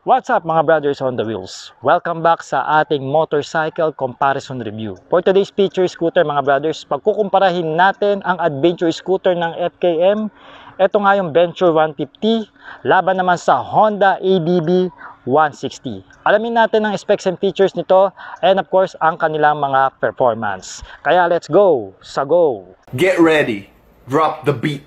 What's up mga brothers on the wheels? Welcome back sa ating motorcycle comparison review. For today's feature scooter mga brothers, pagkukumparahin natin ang adventure scooter ng FKM. Ito nga yung Venture 150, laban naman sa Honda ADB 160. Alamin natin ang specs and features nito and of course ang kanilang mga performance. Kaya let's go! Sa go! Get ready, drop the beat.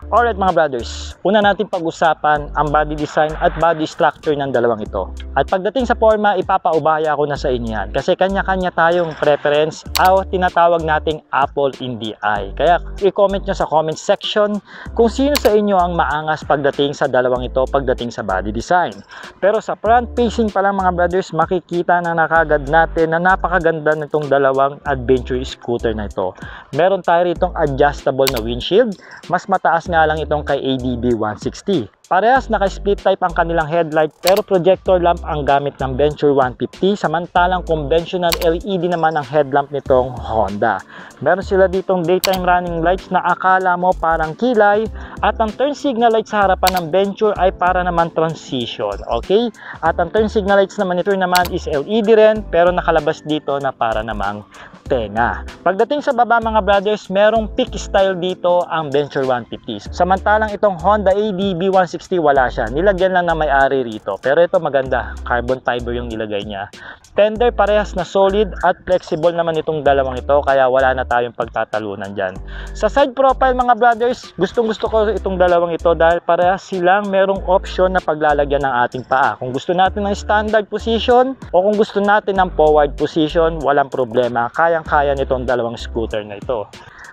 Alright mga brothers, una natin pag-usapan ang body design at body structure ng dalawang ito. At pagdating sa forma, ipapaubaya ko na sa inyo yan. Kasi kanya-kanya tayong preference o tinatawag nating apple in the eye. Kaya i-comment nyo sa comment section kung sino sa inyo ang maangas pagdating sa dalawang ito pagdating sa body design. Pero sa front facing pa lang mga brothers, makikita na nakagad natin na napakaganda nitong dalawang adventure scooter na ito. Meron tayo ritong adjustable na windshield, mas mataas nga lang itong kay ADB 160. Parehas naka-split type ang kanilang headlight pero projector lamp ang gamit ng Venture 150 samantalang conventional LED naman ang headlamp nitong Honda. Meron sila ditong daytime running lights na akala mo parang kilay at ang turn signal lights sa harapan ng Venture ay para naman transition. Okay? At ang turn signal lights naman nito naman is LED rin pero nakalabas dito na para namang tenga. Pagdating sa baba mga brothers, merong peak style dito ang Venture 150. Samantalang itong Honda ADB 160 wala siya. Nilagyan lang na may-ari rito. Pero ito maganda. Carbon fiber yung nilagay niya. Tender parehas na solid at flexible naman itong dalawang ito kaya wala na tayong pagtatalunan dyan. Sa side profile mga brothers, gustong-gusto ko itong dalawang ito dahil parehas silang merong option na paglalagyan ng ating paa. Kung gusto natin ng standard position o kung gusto natin ng forward position, walang problema. Kayang-kaya nitong dalawang scooter na ito.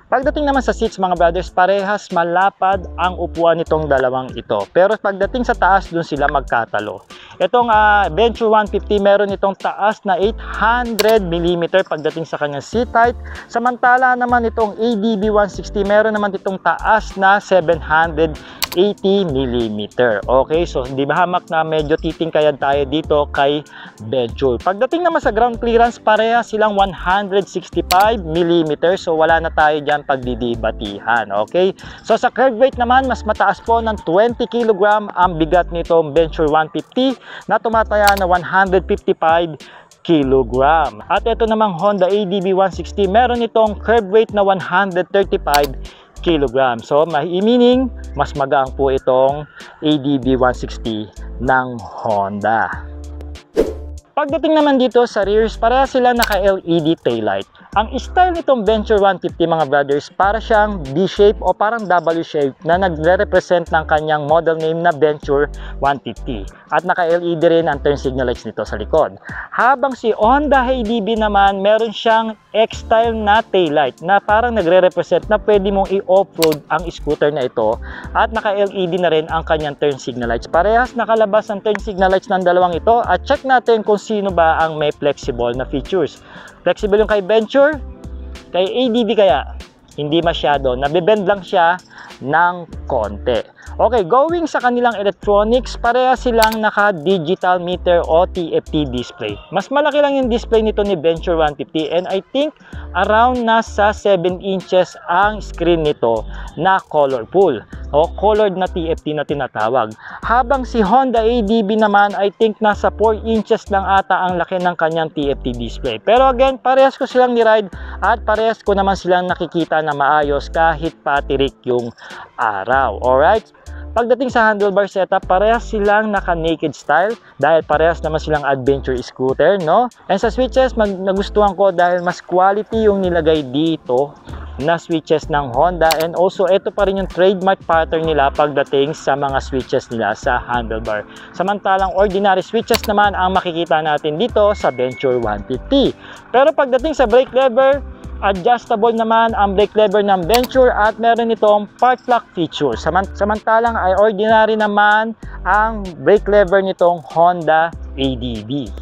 Pagdating naman sa seats mga brothers, parehas malapad ang upuan nitong dalawang ito. Pero pagdating sa taas, dun sila magkatalo. Itong Venture 150 meron itong taas na 800mm pagdating sa kanyang seat height. Samantala naman itong ADB 160 meron naman itong taas na 780mm. Okay, so hindi ba hamak na medyo titingkayan tayo dito kay Venture. Pagdating naman sa ground clearance, parehas silang 165mm. So wala na tayo dyan pagdidibatihan. Okay, so sa curve weight naman, mas mataas po ng 20 kg ang bigat nitong Venture 150 na tumataya na 155 kg. At ito namang Honda ADB 160, meron itong curve weight na 135 kg. So meaning mas magaang po itong ADB 160 ng Honda. Pagdating naman dito sa rears, pareha sila naka-LED taillight. Ang style nitong Venture 150 mga brothers, para siyang B-shape o parang W-shape na nagre-represent ng kanyang model name na Venture 150. At naka-LED rin ang turn signal lights nito sa likod. Habang si Honda ADB naman, meron siyang X-style na taillight na parang nagre-represent na pwede mong i-off-road ang scooter na ito. At naka-LED na rin ang kanyang turn signal lights. Parehas nakalabas ang turn signal lights ng dalawang ito. At check natin kung sino ba ang may flexible na features. Flexible yung kay Venture, kay ADB kaya hindi masyado, nabibend lang siya ng konti. Okay, going sa kanilang electronics, pareha silang naka-digital meter o TFT display. Mas malaki lang yung display nito ni Venture 150 and I think around nasa 7 inches ang screen nito na colorful o colored na TFT na tinatawag. Habang si Honda ADB naman, I think nasa 4 inches lang ata ang laki ng kanyang TFT display. Pero again, parehas ko silang ni-ride at parehas ko naman silang nakikita na maayos kahit patirik yung araw. Alright? Pagdating sa handlebar setup, parehas silang naka-naked style dahil parehas naman silang adventure scooter, no? And sa switches, nagustuhan ko dahil mas quality yung nilagay dito na switches ng Honda and also ito pa rin yung trademark pattern nila pagdating sa mga switches nila sa handlebar. Samantalang ordinary switches naman ang makikita natin dito sa Venture 150. Pero pagdating sa brake lever, adjustable naman ang brake lever ng Venture at meron itong park lock feature. Samantalang ay ordinary naman ang brake lever nitong Honda ADB.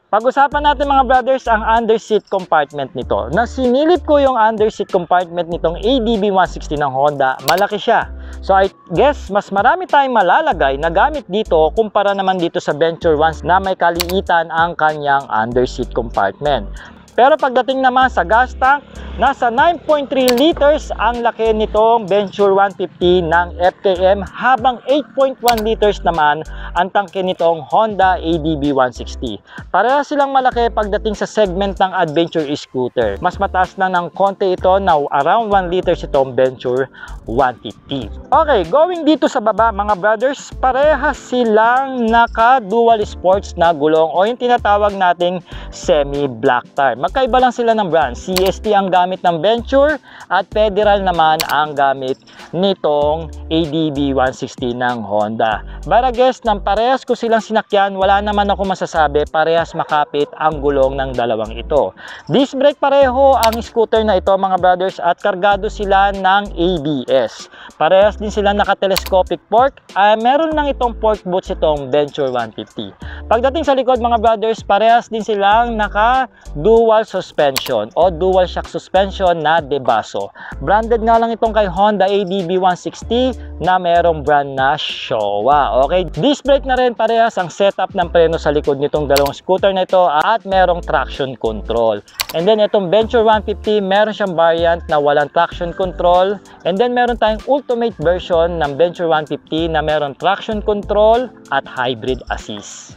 Pag-usapan natin mga brothers ang underseat compartment nito. Na sinilip ko yung underseat compartment nitong ADB 160 ng Honda, malaki siya. So I guess mas marami tayong malalagay na gamit dito kumpara naman dito sa Venture 1 na may kaliitan ang kanyang underseat compartment. Pero pagdating naman sa gas tank, nasa 9.3 liters ang laki nitong Venture 150 ng FKM, habang 8.1 liters naman ang tangke nitong Honda ADB 160. Pareha silang malaki pagdating sa segment ng adventure scooter. Mas mataas lang ng konti ito na around 1 liters itong Venture 150. Okay, going dito sa baba mga brothers, pareha silang naka dual sports na gulong o yung tinatawag nating semi black tire. Magkaiba lang sila ng brand. CST ang gamit ng Venture at Federal naman ang gamit nitong ADB 160 ng Honda. But I guess nang parehas ko silang sinakyan, wala naman ako masasabi, parehas makapit ang gulong ng dalawang ito. Disc brake pareho ang scooter na ito mga brothers at kargado sila ng ABS. Parehas din sila naka-telescopic fork. Meron lang itong fork boots itong Venture 150. Pagdating sa likod mga brothers, parehas din silang naka-dual suspension o dual shock suspension na Debaso. Branded nga lang itong kay Honda ADB 160 na merong brand na Showa. Okay, disc brake na rin parehas ang setup ng preno sa likod nitong dalawang scooter na ito at merong traction control. And then itong Venture 150, meron siyang variant na walang traction control. And then meron tayong ultimate version ng Venture 150 na meron traction control at hybrid assist.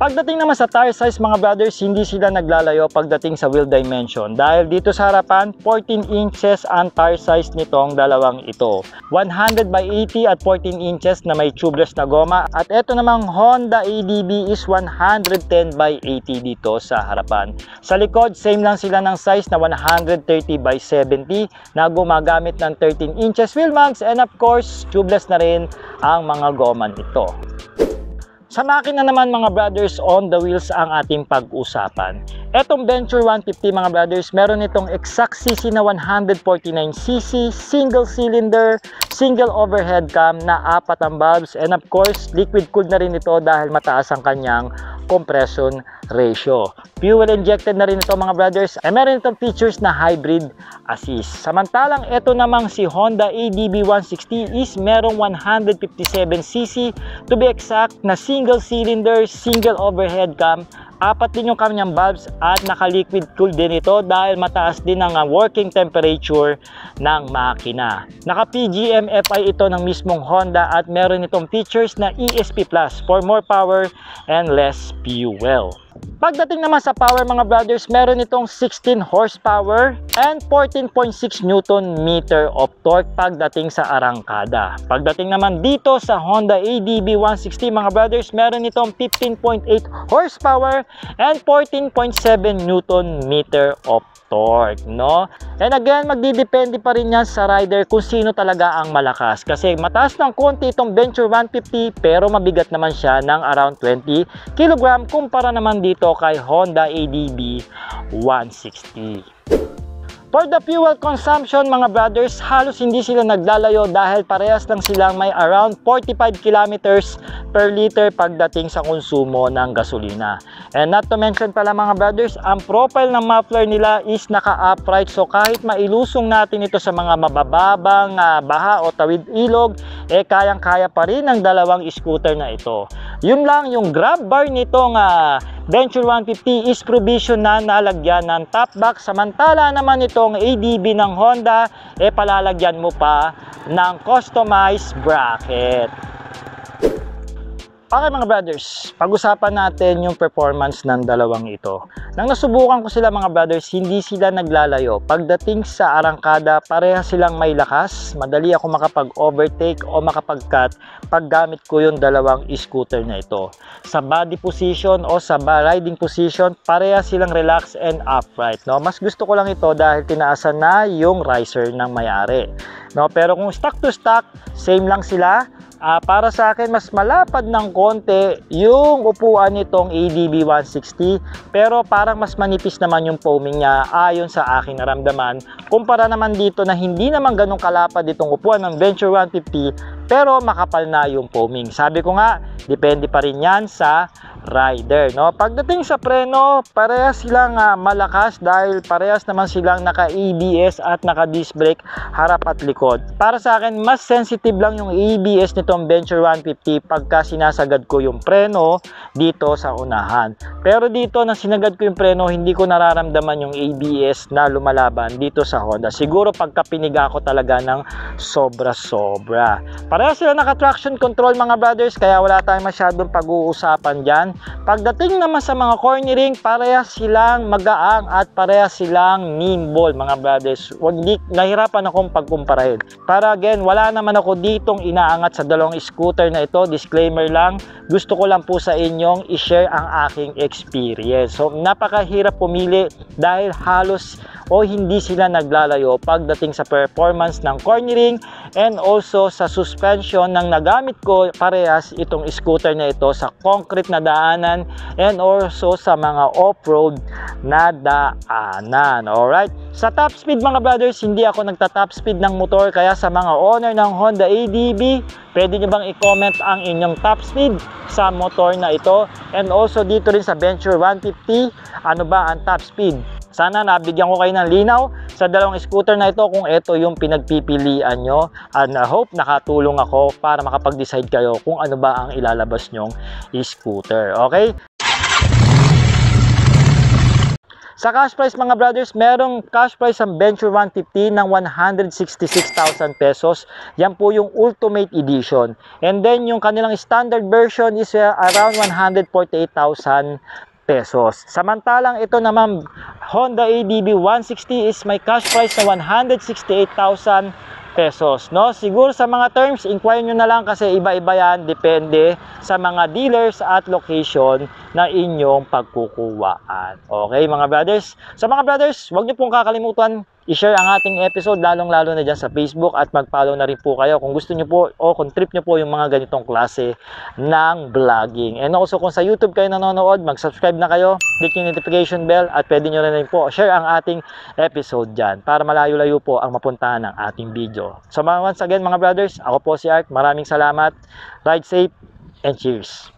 Pagdating naman sa tire size mga brothers, hindi sila naglalayo pagdating sa wheel dimension. Dahil dito sa harapan, 14 inches ang tire size nitong dalawang ito. 100 by 80 at 14 inches na may tubeless na goma. At ito namang Honda ADB is 110 by 80 dito sa harapan. Sa likod, same lang sila ng size na 130 by 70 na gumagamit ng 13 inches wheel mags, and of course, tubeless na rin ang mga goma nito. Sa makina naman mga brothers, on the wheels ang ating pag-usapan. Etong Venture 150 mga brothers, meron itong exact cc na 149cc, single cylinder, single overhead cam na 4 ang valves, and of course, liquid cooled na rin ito dahil mataas ang kanyang compression ratio. Fuel injected na rin ito mga brothers, ay meron itong features na hybrid assist. Samantalang ito namang si Honda ADB 160 is merong 157cc, to be exact na single cylinder, single overhead cam, 4 din yung kanyang valves at naka-liquid cool din ito dahil mataas din ang working temperature ng makina. Naka-PGM FI ito ng mismong Honda at meron itong features na ESP Plus for more power and less fuel. Pagdating naman sa power mga brothers, meron itong 16 horsepower and 14.6 Newton meter of torque pagdating sa arangkada. Pagdating naman dito sa Honda ADB 160 mga brothers, meron itong 15.8 horsepower and 14.7 Newton meter of torque, no? And again, magdidepende pa rin yan sa rider kung sino talaga ang malakas. Kasi mataas ng konti itong Venture 150 pero mabigat naman siya ng around 20 kg kumpara naman dito kay Honda ADB 160. For the fuel consumption mga brothers, halos hindi sila naglalayo dahil parehas lang silang may around 45 kilometers per liter pagdating sa konsumo ng gasolina. And not to mention pala mga brothers, ang profile ng muffler nila is naka-upright, so kahit mailusong natin ito sa mga mabababang baha o tawid ilog, kayang-kaya pa rin ng dalawang scooter na ito. Yun lang, yung grab bar nitong Venture 150 is provision na nalagyan ng top box, samantala naman itong ADB ng Honda palalagyan mo pa ng customized bracket. Okay mga brothers, pag-usapan natin yung performance ng dalawang ito. Nang nasubukan ko sila mga brothers, hindi sila naglalayo. Pagdating sa arangkada, pareha silang may lakas. Madali ako makapag-overtake o makapag-cut pag gamit ko yung dalawang scooter na ito. Sa body position o sa riding position, pareha silang relax and upright. No? Mas gusto ko lang ito dahil tinaasan na yung riser ng may-ari. No? Pero kung stock to stock, same lang sila. Para sa akin, mas malapad ng konti yung upuan nitong ADB 160 pero parang mas manipis naman yung foaming niya ayon sa aking naramdaman kumpara naman dito na hindi naman ganun kalapad itong upuan ng Venture 150 pero makapal na yung foaming. Sabi ko nga, depende pa rin yan sa rider, no? Pagdating sa preno, parehas silang malakas dahil parehas naman silang naka ABS at naka disc brake harap at likod. Para sa akin, mas sensitive lang yung ABS nitong Venture 150 pagka sinasagad ko yung preno dito sa unahan. Pero dito na sinagad ko yung preno, hindi ko nararamdaman yung ABS na lumalaban dito sa Honda. Siguro pagka piniga ko talaga ng sobra-sobra. Parehas sila naka traction control mga brothers, kaya wala tayong masyadong pag-uusapan dyan. Pagdating naman sa mga cornering, parehas silang magaang at parehas silang nimble mga brothers. Hindi nahirapan akong pagkumparahin. Para again, wala naman ako ditong inaangat sa dalawang scooter na ito. Disclaimer lang, gusto ko lang po sa inyong i-share ang aking experience. So napakahirap pumili dahil halos o hindi sila naglalayo pagdating sa performance ng cornering and also sa suspension ng nagamit ko. Parehas itong scooter na ito sa concrete na daanan and also sa mga off-road na daanan. Alright, sa top speed mga brothers, hindi ako nagta-top speed ng motor, kaya sa mga owner ng Honda ADB, pwede nyo bang i-comment ang inyong top speed sa motor na ito, and also dito rin sa Venture 150, ano ba ang top speed? Sana nabigyan ko kayo ng linaw sa dalawang scooter na ito kung ito yung pinagpipilian nyo, and I hope nakatulong ako para makapag-decide kayo kung ano ba ang ilalabas nyong scooter. Okay? Sa cash price mga brothers, merong cash price ang Venture 150 ng 166,000 pesos. Yan po yung Ultimate Edition. And then yung kanilang standard version is around 148,000 pesos. Samantalang ito naman Honda ADB 160 is may cash price na 168,000 pesos, no? Siguro sa mga terms, inquire nyo na lang kasi iba-iba yan, depende sa mga dealers at location na inyong pagkukuwaan. Okay mga brothers? Sa mga brothers, huwag nyo pong kakalimutan i-share ang ating episode, lalong-lalo na dyan sa Facebook, at mag-follow na rin po kayo kung gusto nyo po o kung trip nyo po yung mga ganitong klase ng vlogging. And also kung sa YouTube kayo nanonood, mag-subscribe na kayo, click yung notification bell, at pwede nyo rin po share ang ating episode dyan para malayo-layo po ang mapuntahan ng ating video. So once again mga brothers, ako po si Art, maraming salamat, ride safe and cheers!